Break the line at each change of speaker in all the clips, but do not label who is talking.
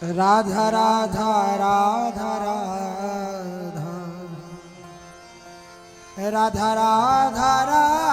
राधा राधा राधा राधा राधा राधा राधा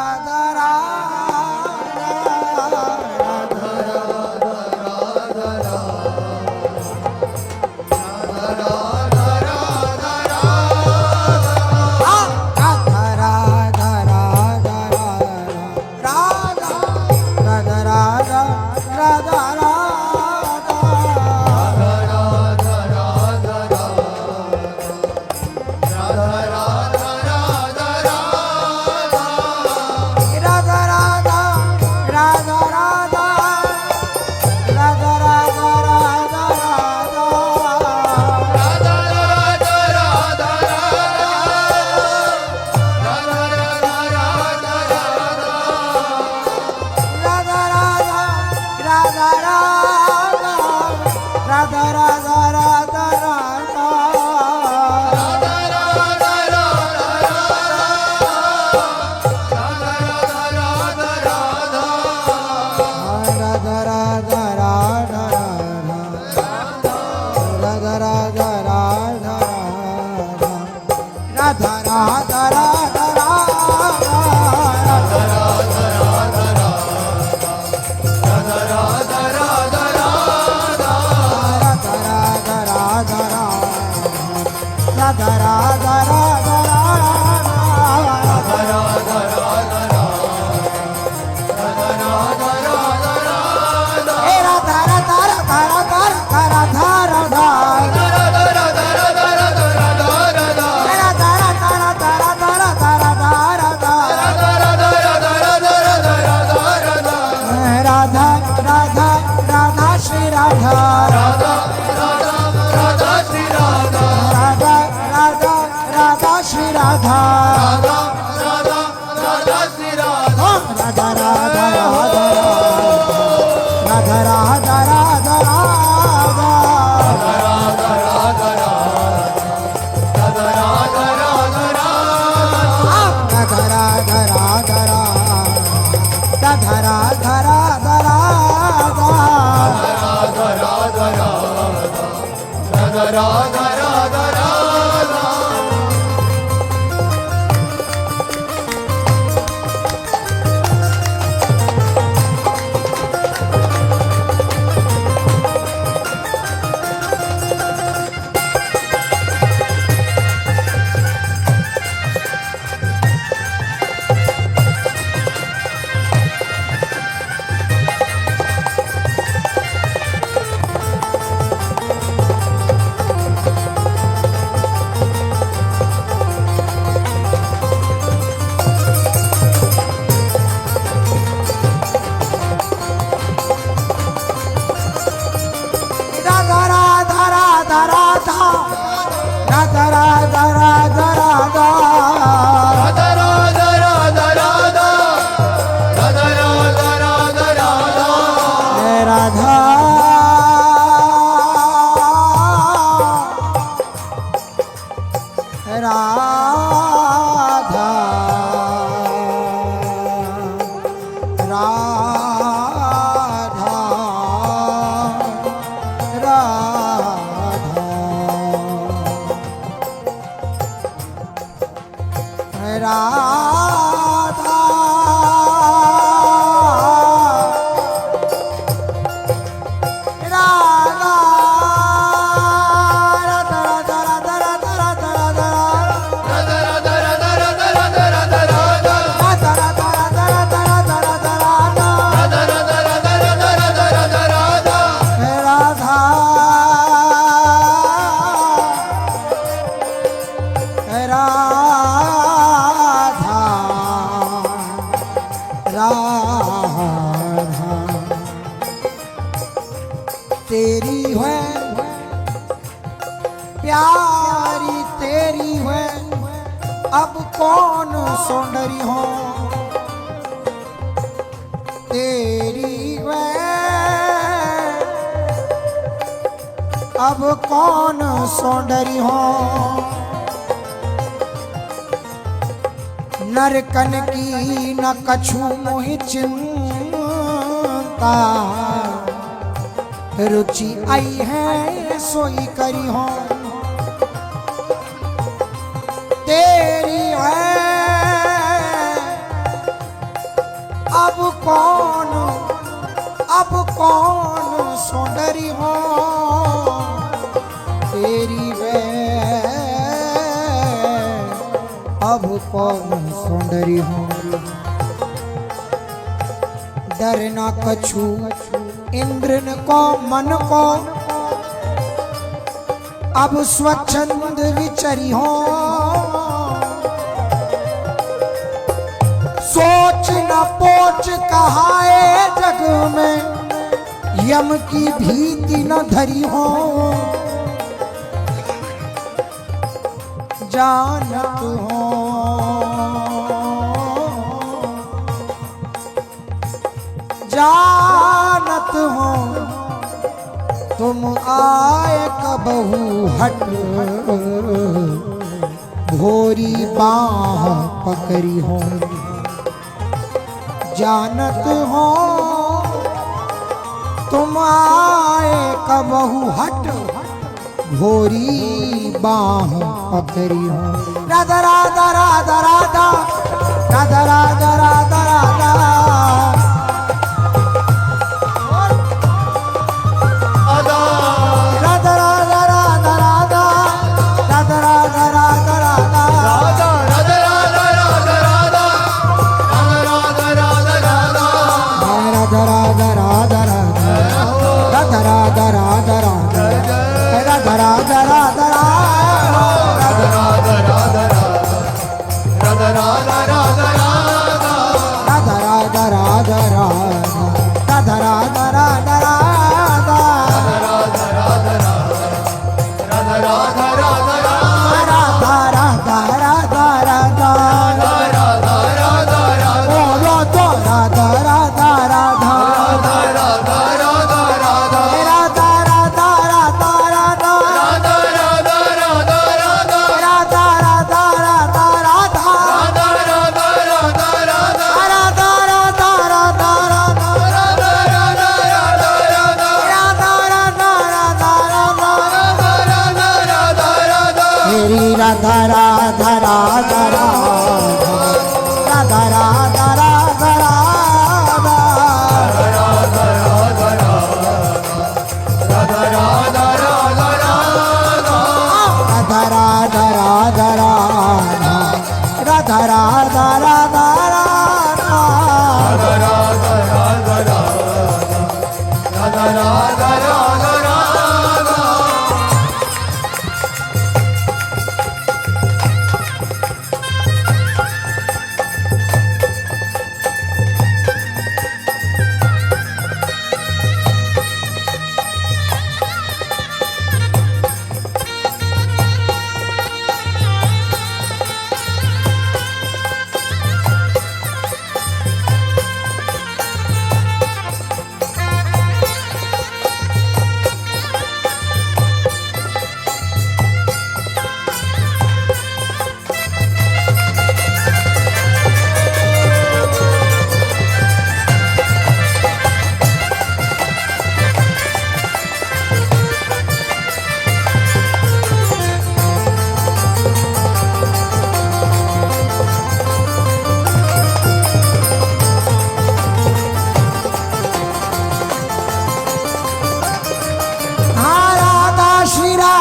अब कौन सौंदर्य हो नरकन की न कछु मोहि चिंता रुचि आई है सोई करी हो तेरी है अब कौन सुंदरी हो तेरी वे अब कौन सुंदरी हो डरना कछु इंद्र को मन को अब स्वच्छंद विचरी हो सोच न पोच कहाए जग में यम की भीति न धरी हो जानत हो जानत हो तुम आए कबहू हट भोरी बाह पकड़ी हो जानत हो तुम आए कबहू हट भोरी बाह पकड़ी हो राधा राधा राधा राधा राधा राधा राधा राधा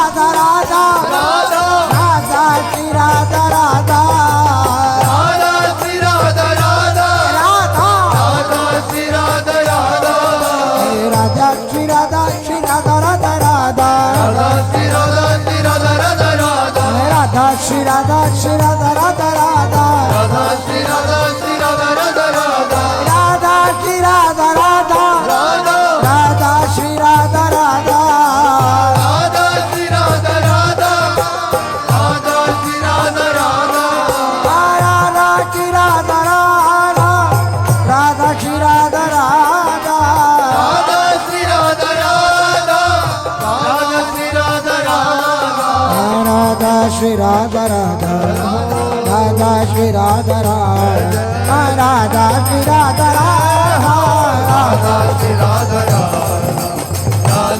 राधा राधा राधा राधा राधा राधा श्री राधा श्री राधा राधा राधा राधा श्री राधा श्री राधा राधा राधा राधा श्री राधा राधा राधा राधा श्री राधा राधा राधा श्री राधा राधा राधा श्री राधा राधा राधा श्री राधा राधा राधा श्री राधा राधा राधा श्री राधा राधा राधा श्री राधा राधा राधा श्री राधा राधा राधा श्री राधा राधा राधा श्री राधा राधा राधा श्री राधा राधा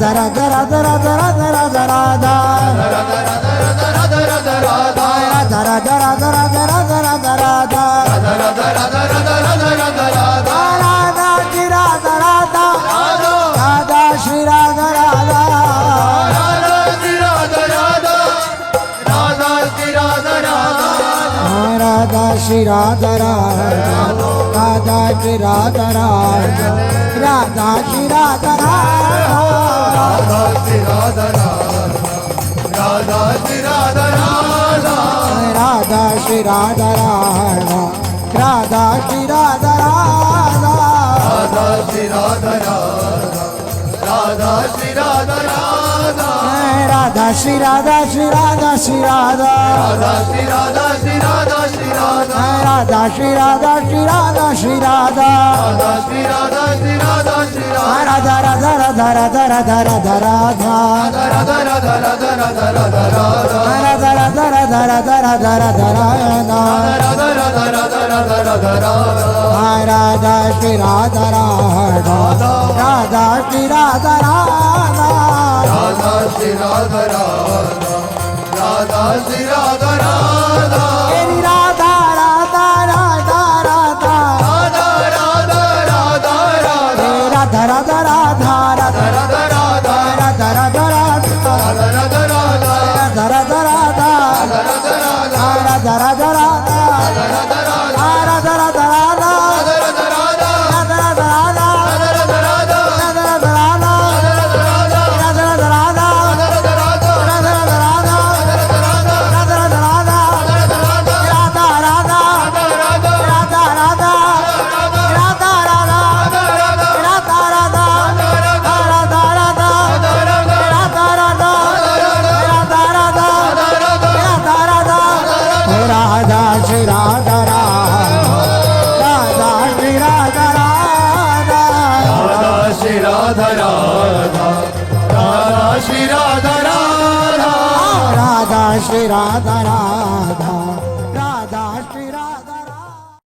राधा राधा राधा राधा राधा राधा राधा राधा राधा राधा राधा राधा राधा राधा राधा श्री राधा राधा राधा श्री राधा राधा राधा श्री राधा राधा राधा श्री राधा राधा राधा श्री राधा राधा राधा श्री राधा राधा राधा श्री राधा राधा राधा श्री राधा श्री राधा श्री राधा राधा श्री राधा श्री राधा श्री राधा राधा राधा राधा राधा राधा राधा राधा राधा राधा राधा राधा राधा राधा राधा श्री राधा राधा राधा श्री राधा राधा तेरी राधा राधा राधा राधा राधा राधा राधा राधा राधा राधा राधा राधा राधा श्री राधा राधा